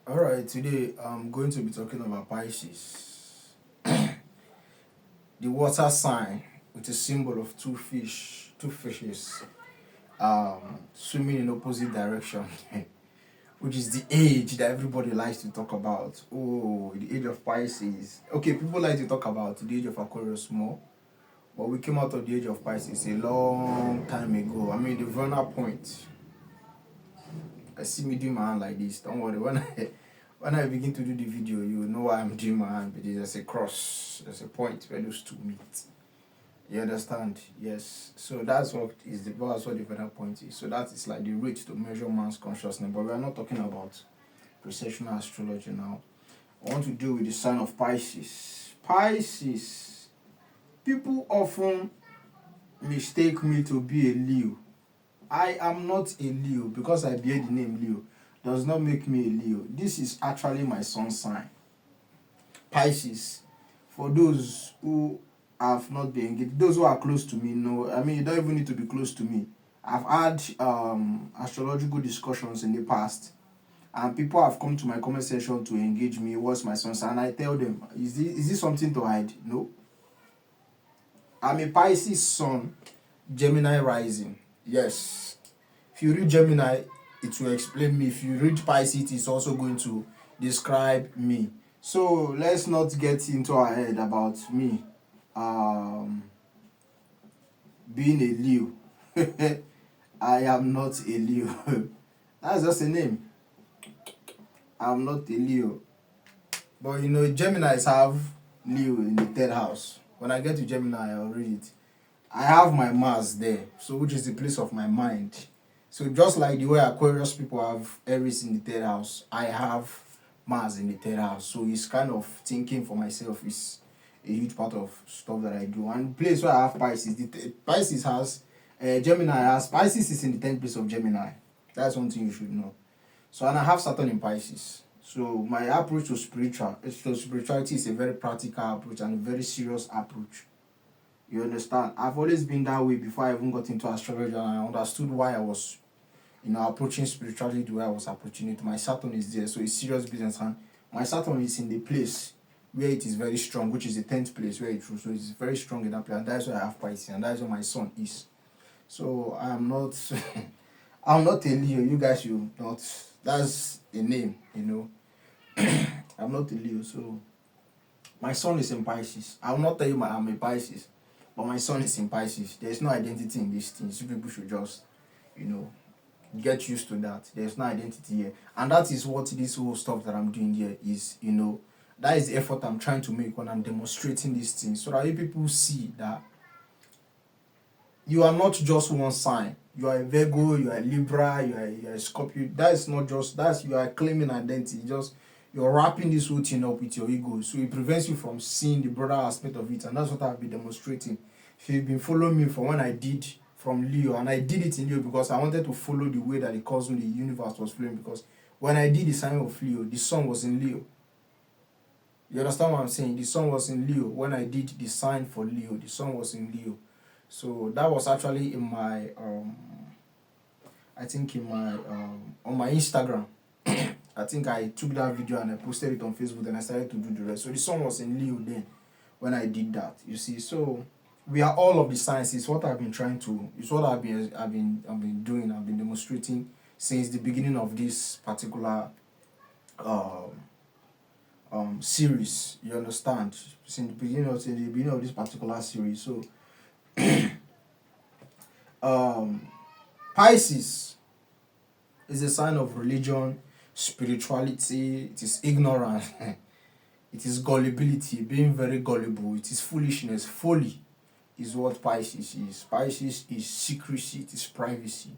Alright, today I'm going to be talking about Pisces, the water sign with a symbol of two fishes, swimming in opposite direction, which is the age that everybody likes to talk about. Oh, the age of Pisces. Okay, people like to talk about the age of Aquarius more, but we came out of the age of Pisces a long time ago. I mean, the vernal point. I see me doing my hand like this. Don't worry. When I begin to do the video, you will know why I'm doing my hand. Because there's a cross, there's a point where those two meet. You understand? Yes. So that's what the vernal point is. So that is like the rate to measure man's consciousness. But we are not talking about precessional astrology now. I want to deal with the sign of Pisces. Pisces. People often mistake me to be a Leo. I am not a Leo. Because I bear the name Leo does not make me a Leo. This is actually my sun sign. Pisces. For those who have not been engaged, those who are close to me know. I mean, you don't even need to be close to me. I've had astrological discussions in the past, and people have come to my comment section to engage me. What's my sun sign? And I tell them, is this something to hide? No. I'm a Pisces sun, Gemini rising. Yes. If you read Gemini, it will explain me. If you read Pisces, it's also going to describe me. So let's not get into our head about me being a Leo. I am not a Leo. That's just a name. I'm not a Leo. But you know, Geminis have Leo in the third house. When I get to Gemini, I'll read it. I have my Mars there, so which is the place of my mind. So just like the way Aquarius people have Aries in the third house, I have Mars in the third house. So it's kind of thinking for myself is a huge part of stuff that I do. And the place where I have Pisces, Pisces has Gemini has Pisces is in the 10th place of Gemini. That's one thing you should know. So and I have Saturn in Pisces. So my approach to spirituality is a very practical approach and a very serious approach. You understand? I've always been that way before I even got into astrology, and I understood why I was, approaching spirituality the way I was approaching it. My Saturn is there, so it's serious business, and my Saturn is in the place where it is very strong, which is the 10th place where it's true. So it's very strong in that place, and that's why I have Pisces, and that's where my sun is. So I'm not, I'm not a Leo. You guys should not. That's a name, I'm not a Leo, so my sun is in Pisces. I will not tell you I'm a Pisces. But my sun is in Pisces. There's no identity in these things. You people should just, get used to that. There's no identity here. And that is what this whole stuff that I'm doing here is, that is the effort I'm trying to make when I'm demonstrating these things. So that you people see that you are not just one sign. You are a Virgo, you are a Libra, you are a Scorpio. That is not just, you are claiming identity. You're wrapping this whole thing up with your ego. So it prevents you from seeing the broader aspect of it. And that's what I've been demonstrating. If you've been following me from when I did from Leo, and I did it in Leo because I wanted to follow the way that the cosmos, the universe was flowing. Because when I did the sign of Leo, the sun was in Leo. You understand what I'm saying? The sun was in Leo. When I did the sign for Leo, the sun was in Leo. So that was actually in my, I think in my, on my Instagram. I think I took that video and I posted it on Facebook and I started to do the rest. So the sun was in Leo then when I did that. You see, so we are all of the signs. It's what I've been trying to. It's what I've been doing. I've been demonstrating since the beginning of this particular series. You understand? Since the beginning of this particular series. So Pisces is a sign of religion, spirituality. It is ignorance. It is gullibility, being very gullible. It is foolishness, folly is what Pisces is. Pisces is secrecy, it is privacy.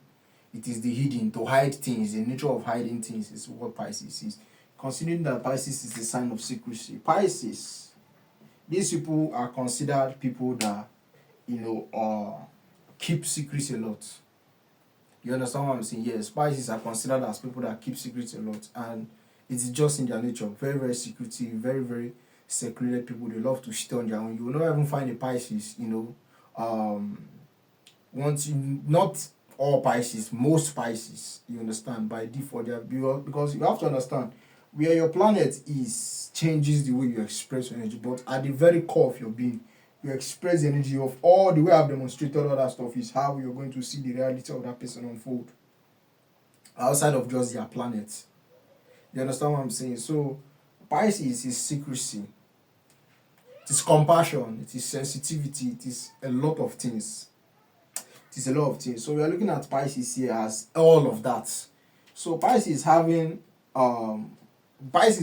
It is the hidden, to hide things. The nature of hiding things is what Pisces is. Considering that Pisces is a sign of secrecy. Pisces, these people are considered people that, keep secrets a lot. You understand what I'm saying? Yes, Pisces are considered as people that keep secrets a lot. And it's just in their nature. Very, very secretive, very, very secluded people. They love to shit on their own. You will not even find a Pisces, not all Pisces, most Pisces, you understand, by default. Because you have to understand, where your planet is changes the way you express your energy, but at the very core of your being, you express the energy of all the way I've demonstrated all that stuff is how you're going to see the reality of that person unfold outside of just their planet. You understand what I'm saying? So Pisces is secrecy, it is compassion, it is sensitivity, it is a lot of things. It is a lot of things. So we are looking at Pisces here as all of that. So Pisces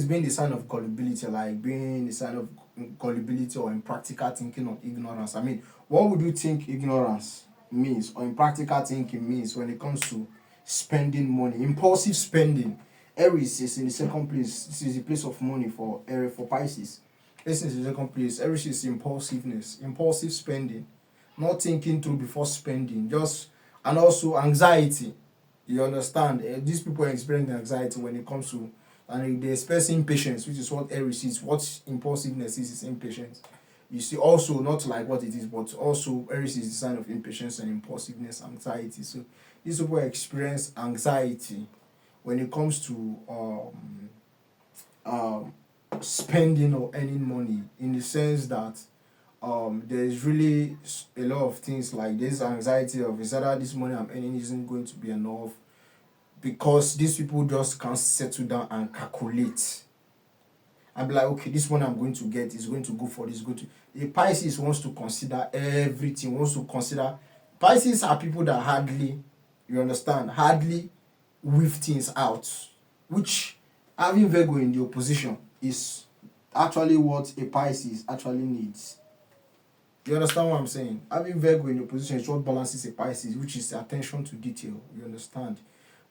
being the sign of gullibility, like being the sign of gullibility or impractical thinking or ignorance. I mean, what would you think ignorance means or impractical thinking means when it comes to spending money? Impulsive spending. Aries is in the second place. This is the place of money for Pisces. This is the second place. Aries is impulsiveness, impulsive spending, not thinking through before spending, and also anxiety. You understand? These people experience anxiety when it comes to, and they express impatience, which is what Aries is. What impulsiveness is impatience. You see, also not like what it is, but also Aries is the sign of impatience and impulsiveness, anxiety. So these people experience anxiety when it comes to spending or earning money, in the sense that there's really a lot of things like this anxiety of, is that this money I'm earning isn't going to be enough, because these people just can't settle down and calculate and be like, okay, this one I'm going to get is going to go for this, the Pisces wants to consider everything, Pisces are people that hardly weave things out, which having Virgo in the opposition is actually what a Pisces actually needs. You understand what I'm saying? Having Virgo in the opposition is what balances a Pisces, which is attention to detail. You understand?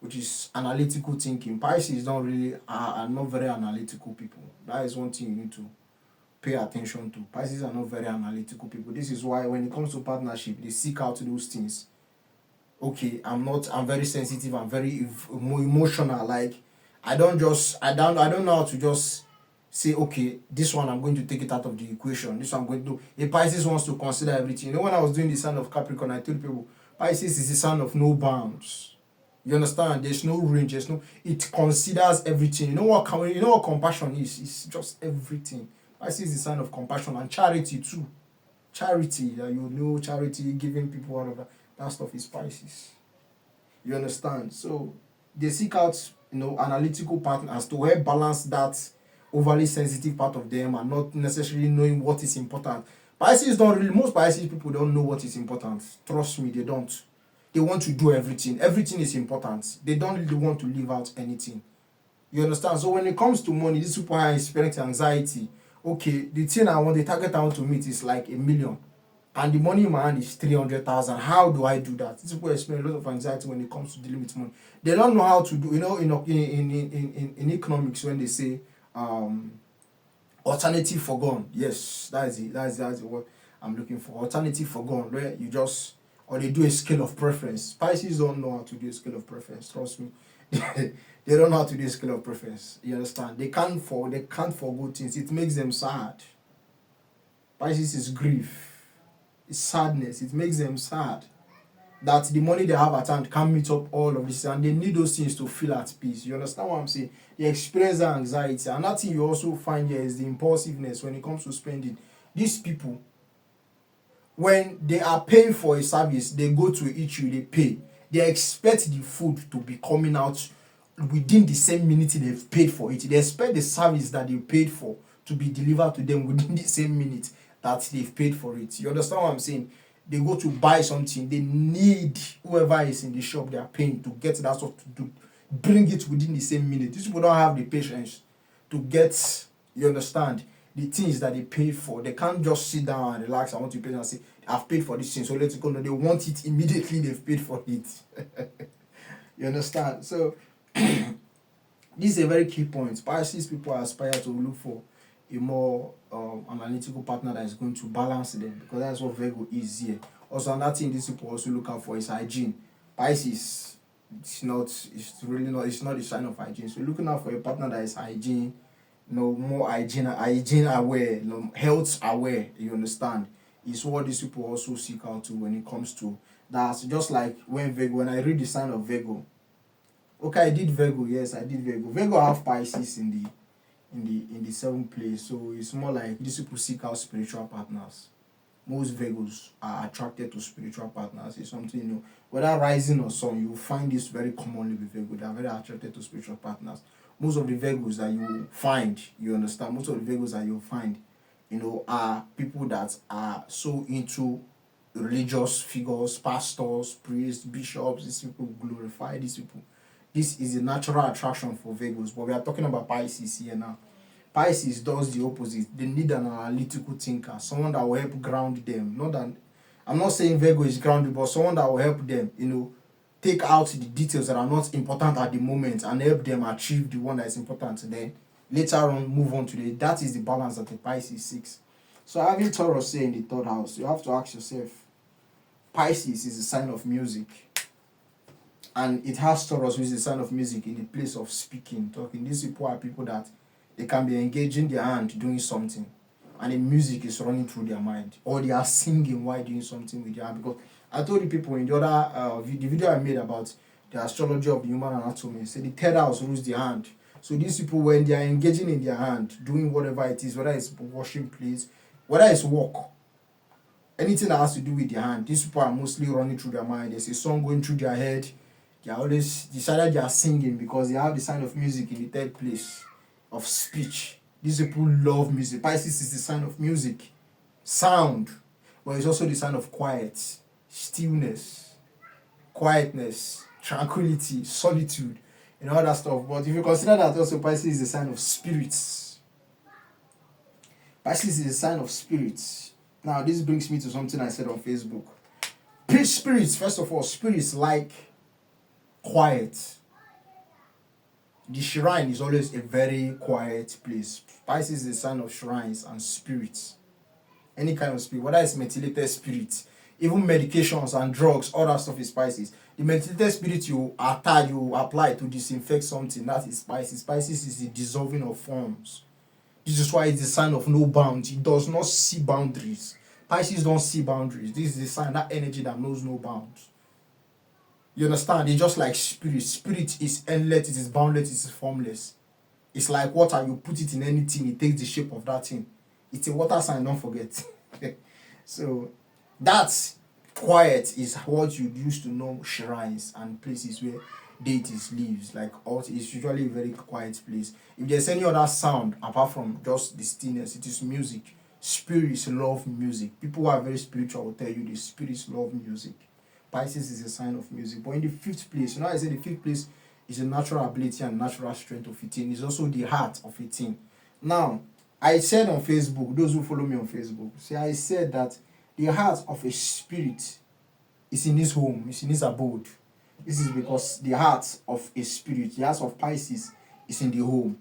Which is analytical thinking. Pisces don't really are not very analytical people. That is one thing you need to pay attention to. Pisces are not very analytical people. This is why when it comes to partnership, they seek out those things. Okay, I'm very sensitive, I'm very emotional. Like I don't know how to just say, okay, this one I'm going to take it out of the equation. This one I'm going to do. A Pisces wants to consider everything. You know, when I was doing the sign of Capricorn, I told people Pisces is the sign of no bounds. You understand? There's no range. It considers everything. You know what compassion is? It's just everything. Pisces is the sign of compassion and charity too. Charity, charity, giving people all of that. That stuff is Pisces. You understand? So they seek out, analytical partners to help balance that overly sensitive part of them and not necessarily knowing what is important. Most Pisces people don't know what is important. Trust me, they don't. They want to do everything. Everything is important. They don't really want to leave out anything. You understand? So when it comes to money, these people are experiencing anxiety. Okay, the target I want to meet is like 1 million. And the money in my hand is 300,000. How do I do that? These people experience a lot of anxiety when it comes to dealing with money. They don't know how to do, in economics, when they say alternative forgone. Yes, that's the word I'm looking for. Alternative forgone, where you just, or they do a scale of preference. Pisces don't know how to do a scale of preference. Trust me. They don't know how to do a scale of preference. You understand? They can't forgo things. It makes them sad. Pisces is grief. It's sadness. It makes them sad that the money they have at hand can't meet up all of this, and they need those things to feel at peace. You understand what I'm saying? They experience that anxiety. Another thing you also find here is the impulsiveness when it comes to spending. These people, when they are paying for a service, they go to eat you, they pay. They expect the food to be coming out within the same minute they've paid for it. They expect the service that they paid for to be delivered to them within the same minute that they've paid for it. You understand what I'm saying? They go to buy something, they need whoever is in the shop they are paying to get that stuff to bring it within the same minute. These people don't have the patience to get, you understand, the things that they paid for. They can't just sit down and relax. I want to pay and say, I've paid for this thing, so let's go. No, they want it immediately they've paid for it. You understand? So this is a very key point. Pisces people aspire to look for a more analytical partner that is going to balance them, because that's what Virgo is here. Also, another thing these people also look out for is hygiene. Pisces, it's not the sign of hygiene. So looking out for a partner that is hygiene, more hygiene aware, health aware. You understand? Is what these people also seek out to when it comes to that. Just like when I read the sign of Virgo. Okay, I did Virgo. Yes, I did Virgo. Virgo have Pisces in the seventh place, so it's more like these people seek out spiritual partners. Most Virgos are attracted to spiritual partners. It's something, whether rising or sun, you find this very commonly with Virgo. They are very attracted to spiritual partners. Most of the Virgos that you find, you understand, most of the Virgos that you find, are people that are so into religious figures, pastors, priests, bishops. These people glorify these people. This is a natural attraction for Virgos, but we are talking about Pisces here now. Pisces does the opposite. They need an analytical thinker, someone that will help ground them. Not that I'm not saying Virgo is grounded, but someone that will help them, take out the details that are not important at the moment and help them achieve the one that is important. Then later on, move on to that is the balance that the Pisces seeks. So having Taurus here in the third house, you have to ask yourself, Pisces is a sign of music. And it has Taurus, which is a sign of music, in the place of speaking, talking. These people are people that they can be engaging their hand doing something, and the music is running through their mind, or they are singing while doing something with their hand. Because I told the people in the other the video I made about the astrology of the human anatomy, say the third house rules the hand. So these people, when they are engaging in their hand, doing whatever it is, whether it's washing plates, whether it's work, anything that has to do with their hand, these people are mostly running through their mind. There's a song going through their head. They are always decided they are singing because they have the sign of music in the third place of speech. These people love music. Pisces is the sign of music, sound, but it's also the sign of quiet, stillness, quietness, tranquility, solitude, and all that stuff. But if you consider that also Pisces is the sign of spirits. Pisces is a sign of spirits. Now, this brings me to something I said on Facebook. Spirits, first of all, spirits like quiet. The shrine is always a very quiet place. Pisces is a sign of shrines and spirits. Any kind of spirit, whether it's methylated spirit, even medications and drugs, all that stuff is Pisces. The methylated spirit you apply to disinfect something, that is Pisces. Pisces is the dissolving of forms. This is why it's the sign of no bounds. It does not see boundaries. Pisces don't see boundaries. This is the sign, that energy that knows no bounds. You understand? It's just like spirit. Spirit is endless, it is boundless, it is formless. It's like water. You put it in anything, it takes the shape of that thing. It's a water sign, don't forget. So that quiet is what you used to know shrines and places where deities lives. Like, it's usually a very quiet place. If there's any other sound apart from just the stillness, it is music. Spirits love music. People who are very spiritual will tell you the spirits love music. Pisces is a sign of music. But in the fifth place, I said the fifth place is a natural ability and natural strength of a thing. It's also the heart of a thing. Now, I said on Facebook, those who follow me on Facebook, I said that the heart of a spirit is in his home, is in his abode. This is because the heart of a spirit, the heart of Pisces, is in the home.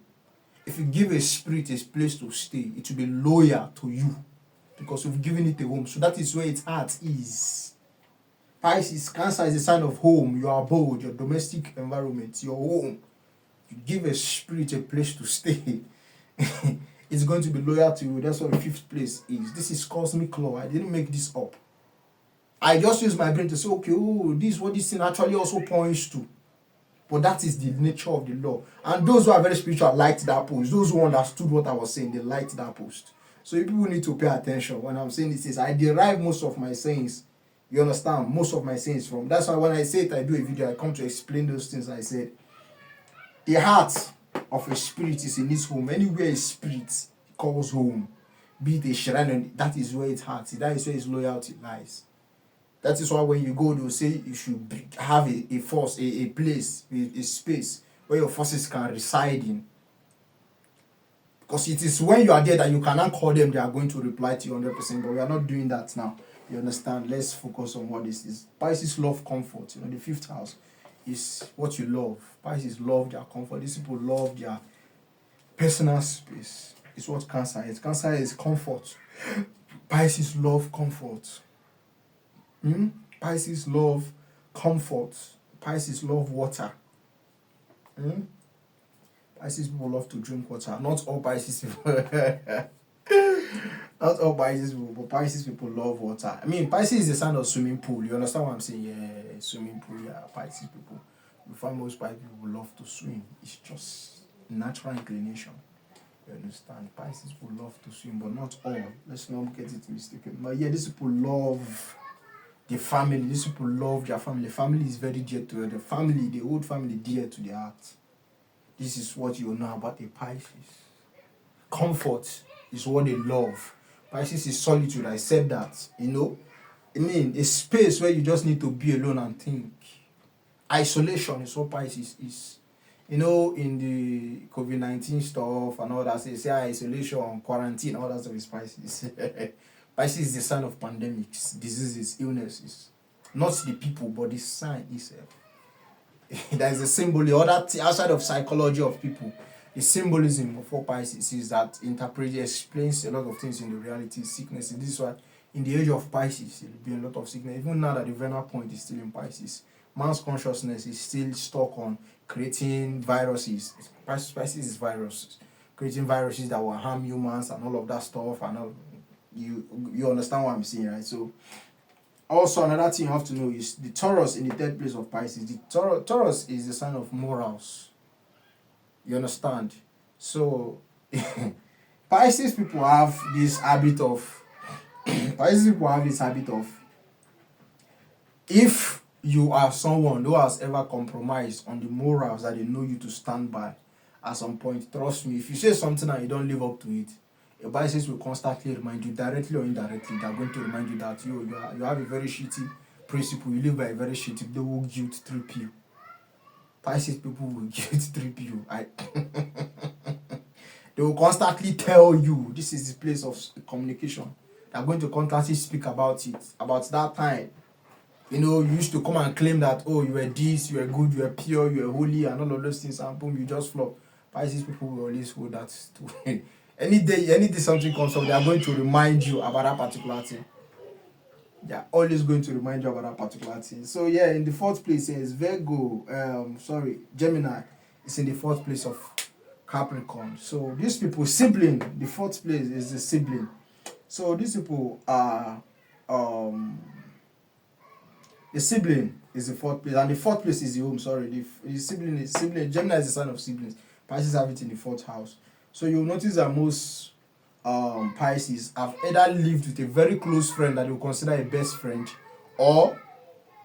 If you give a spirit a place to stay, it will be loyal to you because you've given it a home. So that is where its heart is. Pisces, Cancer is a sign of home, your abode, your domestic environment, your home. You give a spirit a place to stay. It's going to be loyal to you. That's what the fifth place is. This is cosmic law. I didn't make this up. I just use my brain to say, okay, this is what this thing actually also points to. But that is the nature of the law. And those who are very spiritual liked that post. Those who understood what I was saying, they liked that post. So you people need to pay attention when I'm saying this. I derive most of my sayings. You understand? Most of my sayings from. That's why when I say it, I do a video, I come to explain those things I said. The heart of a spirit is in his home. Anywhere a spirit calls home, be it a shrine, that is where its heart is. That is where its loyalty lies. That is why when you go, they'll say you should have a force, a place, a space where your forces can reside in. Because it is when you are there that you cannot call them, they are going to reply to you 100%. But we are not doing that now. You understand? Let's focus on what this is. Pisces love comfort. The fifth house is what you love. Pisces love their comfort. These people love their personal space. It's what Cancer is. Cancer is comfort. Pisces love comfort. Pisces love comfort. Pisces love water. Pisces people love to drink water. Not all Pisces people. Not all Pisces people, but Pisces people love water. Pisces is the sign of swimming pool. You understand what I'm saying? Yeah, swimming pool. Yeah, Pisces people You find most Pisces people love to swim. It's just natural inclination. You understand? Pisces people love to swim, but not all. Let's not get it mistaken. But yeah, these people love the family. These people love their family. Family is very dear to them. The family, the old family, dear to their heart. This is what you know about a Pisces. Comfort is what they love. Pisces is solitude. I said that. You know, I mean, a space where you just need to be alone and think. Isolation is what Pisces is. You know, in the COVID-19 stuff and all that, say isolation, quarantine, all that stuff is Pisces. Pisces is the sign of pandemics, diseases, illnesses. Not the people, but the sign itself. There is a symbol, the other outside of psychology of people. The symbolism of what Pisces is that interprets, explains a lot of things in the reality, sickness. This is why in the age of Pisces, there will be a lot of sickness. Even now that the vernal point is still in Pisces, man's consciousness is still stuck on creating viruses. Pisces is viruses, creating viruses that will harm humans and all of that stuff. And all, you understand what I'm saying, right? So, also another thing you have to know is the Taurus in the third place of Pisces. The Taurus is the sign of morals. You understand? So, Pisces people have this habit of if you are someone who has ever compromised on the morals that they know you to stand by at some point, trust me, if you say something and you don't live up to it, a Pisces will constantly remind you, directly or indirectly, they are going to remind you that you have a very shitty principle, you live by a very shitty, they will guilt trip you. Pisces people will guilt trip you. They will constantly tell you this is the place of communication. They are going to constantly speak about it, about that time. You know, you used to come and claim that, oh, you were this, you were good, you were pure, you were holy, and all of those things, and boom, you just flop. Pisces people will always hold that to any day something comes up, they are going to remind you about that particular thing. They are always going to remind you about that particular thing. So yeah, in the fourth place is Gemini is in the fourth place of Capricorn. So these people, sibling, the fourth place is the sibling. So these people are the sibling is the fourth place, and the fourth place is the home. Sorry, the sibling. Gemini is the sign of siblings. Pisces have it in the fourth house. So you'll notice that most Pisces have either lived with a very close friend that they will consider a best friend, or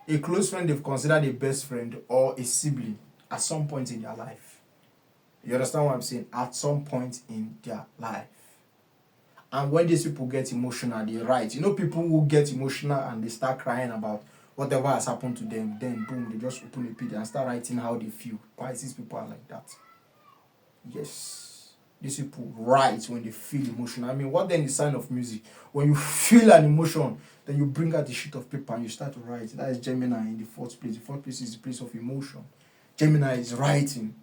a close friend they've considered a best friend, or a sibling at some point in their life. You understand what I'm saying? At some point in their life. And when these people get emotional, they write. You know, people who get emotional and they start crying about whatever has happened to them, then boom, they just open a page and start writing how they feel. Pisces people are like that. Yes. These people write when they feel emotional. I mean, what then is the sign of music? When you feel an emotion, then you bring out the sheet of paper and you start to write. That is Gemini in the fourth place. The fourth place is the place of emotion. Gemini is writing.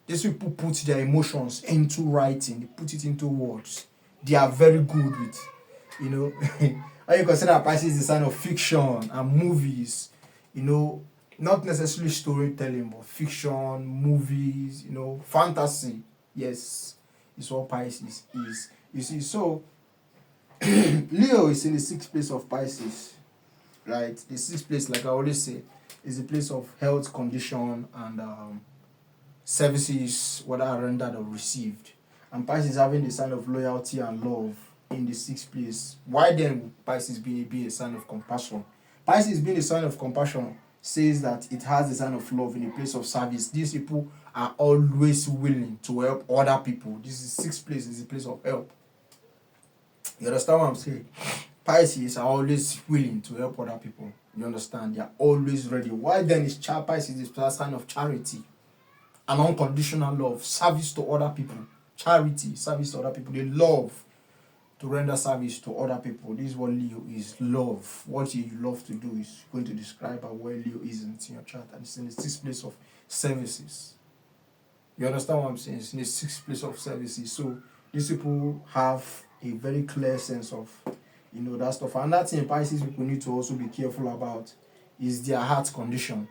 These people put their emotions into writing. They put it into words. They are very good with, you know, how you consider Pisces is the sign of fiction and movies, you know, not necessarily storytelling, but fiction, movies, you know, fantasy. Yes, is what Pisces is. You see, so Leo is in the sixth place of Pisces, right? The sixth place, like I always say, is the place of health condition and services, whether rendered or received. And Pisces having the sign of loyalty and love in the sixth place. Why then Pisces be a sign of compassion? Pisces being a sign of compassion says that it has the sign of love in the place of service. These people are always willing to help other people. This is sixth place, is the place of help. You understand what I'm saying? Pisces are always willing to help other people. You understand? They are always ready. Why then is Pisces is a sign of charity and unconditional love, service to other people. Charity, service to other people. They love to render service to other people. This is what Leo is, love. What you love to do is going to describe where Leo is in your chart. And it's in the sixth place of services. You understand what I'm saying? It's in the sixth place of services. So these people have a very clear sense of, you know, that stuff. And that thing Pisces people need to also be careful about is their heart condition.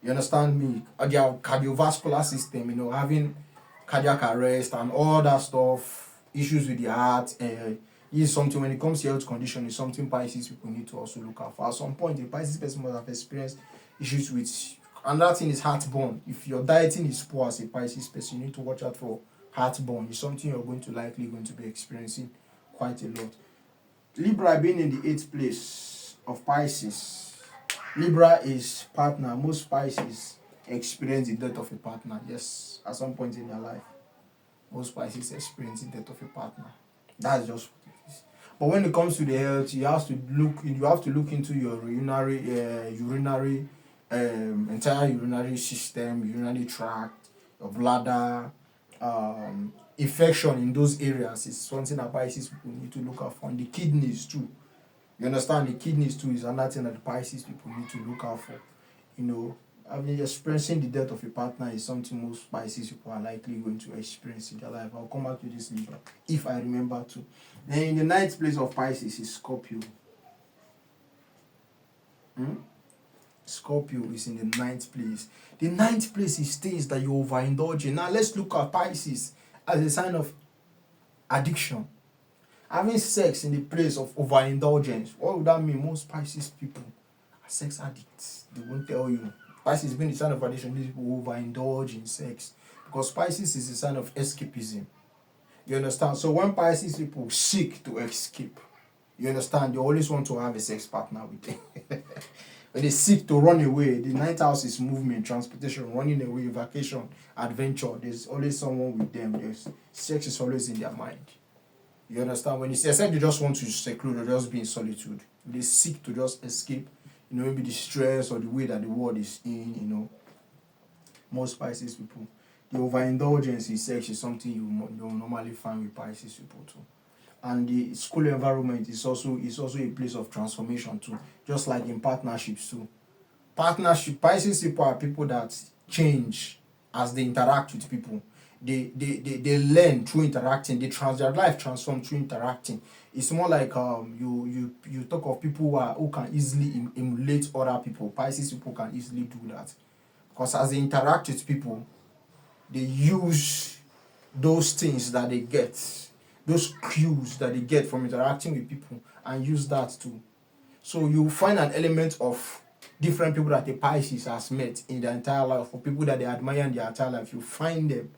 You understand me? Their cardiovascular system, you know, having cardiac arrest and all that stuff, issues with the heart. Is something, when it comes to health condition, is something Pisces people need to also look at. For at some point, the Pisces person must have experienced issues with Another thing is heartburn. If your dieting is poor as a Pisces person, you need to watch out for heartburn. It's something you're likely going to be experiencing quite a lot. Libra being in the 8th place of Pisces. Libra is partner. Most Pisces experience the death of a partner. Yes, at some point in their life, most Pisces experience the death of a partner. That's just what it is. But when it comes to the health, you have to look into your entire urinary system, urinary tract, your bladder, infection in those areas is something that Pisces people need to look out for. And the kidneys too. You understand? The kidneys too is another thing that the Pisces people need to look out for. Experiencing the death of a partner is something most Pisces people are likely going to experience in their life. I'll come back to this later, if I remember to. Then in the 9th place of Pisces is Scorpio. Scorpio is in the 9th place. The 9th place is things that you overindulge in. Now let's look at Pisces as a sign of addiction. Having sex in the place of overindulgence. What would that mean? Most Pisces people are sex addicts. They won't tell you. Pisces being the sign of addiction, these people overindulge in sex. Because Pisces is a sign of escapism. You understand? So when Pisces people seek to escape, you understand, they always want to have a sex partner with them. When they seek to run away, the 9th house is movement, transportation, running away, vacation, adventure. There's always someone with them. Sex is always in their mind. You understand? When it's except they just want to seclude or just be in solitude. They seek to just escape, maybe the stress or the way that the world is in, Most Pisces people. The overindulgence in sex is something you normally find with Pisces people too. And the school environment is also a place of transformation too, just like in partnerships too. Pisces people are people that change as they interact with people. They learn through interacting. Their life transforms through interacting. It's more like you talk of people who can easily emulate other people. Pisces people can easily do that, because as they interact with people, they use those things that they get, those cues that they get from interacting with people, and use that too. So you find an element of different people that a Pisces has met in their entire life, or people that they admire in their entire life. You find them,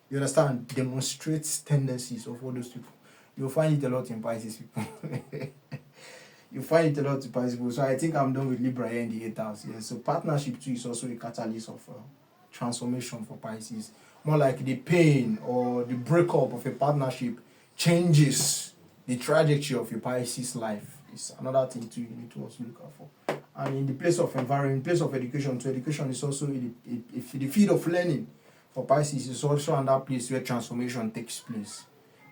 you understand, demonstrates tendencies of all those people. You'll find it a lot in Pisces people. You find it a lot in Pisces people. So I think I'm done with Libra here in the 8th house. Yeah. So partnership too is also a catalyst of transformation for Pisces. More like the pain or the breakup of a partnership changes the trajectory of your Pisces life. It's another thing too you need to also look out for. And in the place of environment, in place of education, so education is also the field of learning for Pisces is also another place where transformation takes place.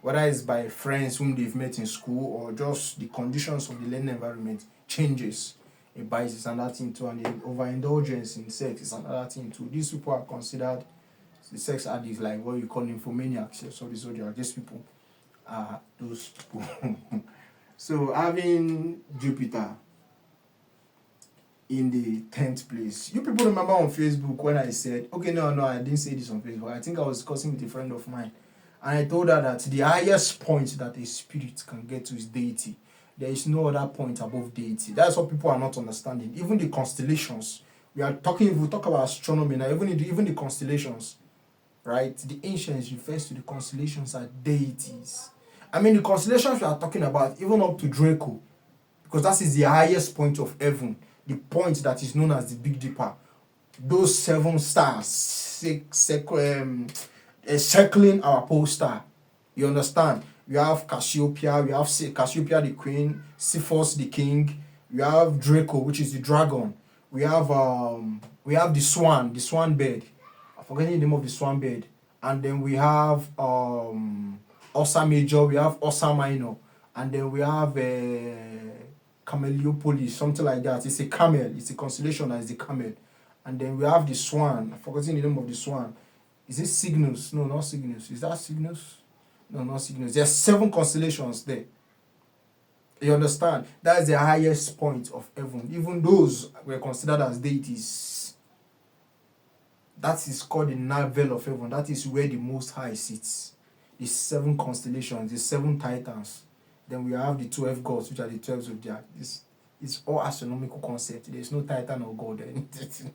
Whether it's by friends whom they've met in school or just the conditions of the learning environment changes. A Pisces is another thing too, and the overindulgence in sex is another thing too. These people are considered the sex addicts, like what you call nymphomaniacs. So the Zodiac, these people are those people. So having Jupiter in the 10th place. You people remember on Facebook when I said, okay, no, I didn't say this on Facebook. I think I was discussing with a friend of mine. And I told her that the highest point that a spirit can get to is deity. There is no other point above deity. That's what people are not understanding. Even the constellations. If we talk about astronomy now, even the constellations, right? The ancients refers to the constellations as deities. I mean, the constellations we are talking about, even up to Draco, because that is the highest point of heaven, the point that is known as the Big Dipper. Those 7 stars circling our pole star. You understand? We have Cassiopeia, we have Cassiopeia the queen, Cephus the king, we have Draco, which is the dragon. We have the swan bird. I'm forgetting the name of the swan bird. And then we have Ursa Major, we have Ursa Minor, and then we have Cameliopolis, something like that. It's a camel, it's a constellation that is the camel. And then we have the swan. I'm forgetting the name of the swan. Is it Cygnus? No, not Cygnus. Is that Cygnus? No, not Cygnus. There's 7 constellations there. You understand? That is the highest point of heaven. Even those were considered as deities. That is called the navel of heaven. That is where the Most High sits. The 7 constellations, the 7 titans. Then we have the 12 gods, which are the 12 zodiac. It's all astronomical concept. There's no titan or god or anything.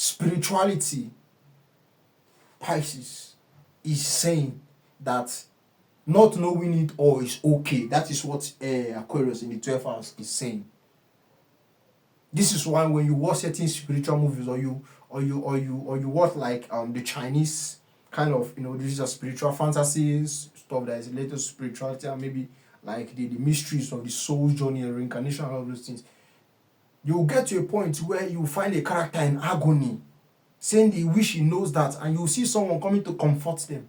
spirituality, Pisces is saying that not knowing it all is okay. That is what Aquarius in the 12th house is saying. This is why when you watch certain spiritual movies, or you watch like the Chinese kind of, these are spiritual fantasies, stuff that is related to spirituality, and maybe like the mysteries of the soul journey and reincarnation and all those things, you'll get to a point where you find a character in agony, saying they wish he knows that, and you'll see someone coming to comfort them.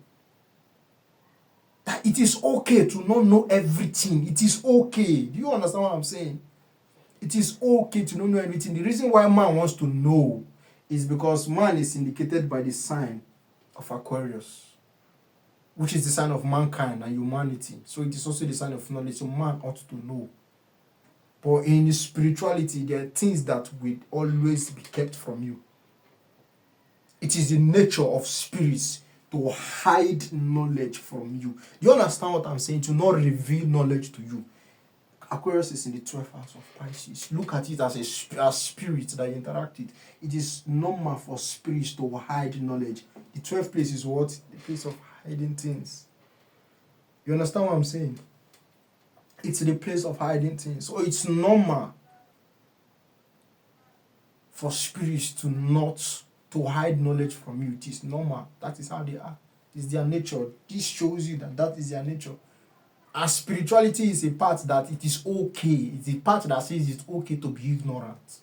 That it is okay to not know everything. It is okay. Do you understand what I'm saying? It is okay to not know everything. The reason why man wants to know is because man is indicated by the sign of Aquarius, which is the sign of mankind and humanity. So it is also the sign of knowledge. So man ought to know. But in spirituality, there are things that will always be kept from you. It is the nature of spirits to hide knowledge from you. Do you understand what I'm saying? To not reveal knowledge to you. Aquarius is in the 12th house of Pisces. Look at it as a spirit that you interact with. It is normal for spirits to hide knowledge. The 12th place is what? The place of hiding things. You understand what I'm saying? It's the place of hiding things. So it's normal for spirits to hide knowledge from you. It is normal. That is how they are. It's their nature. This shows you that is their nature. And spirituality is a part that it is okay. It's a part that says it's okay to be ignorant.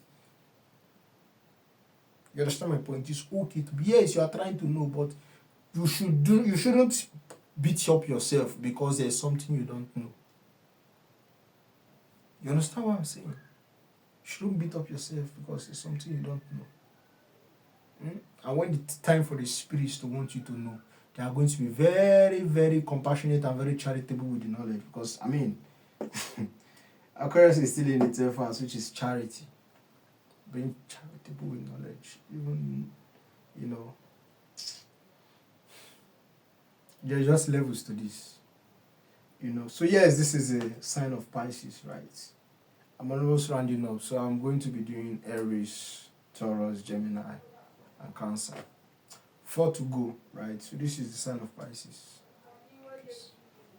You understand my point? It's okay to be. Yes, you are trying to know, but you shouldn't beat up yourself because there's something you don't know. You understand what I'm saying? You shouldn't beat up yourself because there's something you don't know. And when it's time for the spirits to want you to know, they are going to be very, very compassionate and very charitable with the knowledge. Because, Aquarius is still in the 12th house, which is charity. Being charitable with knowledge. Even, there are just levels to this. So yes, this is a sign of Pisces, right? I'm almost rounding up, so I'm going to be doing Aries, Taurus, Gemini, and Cancer. 4 to go, right? So this is the sign of Pisces.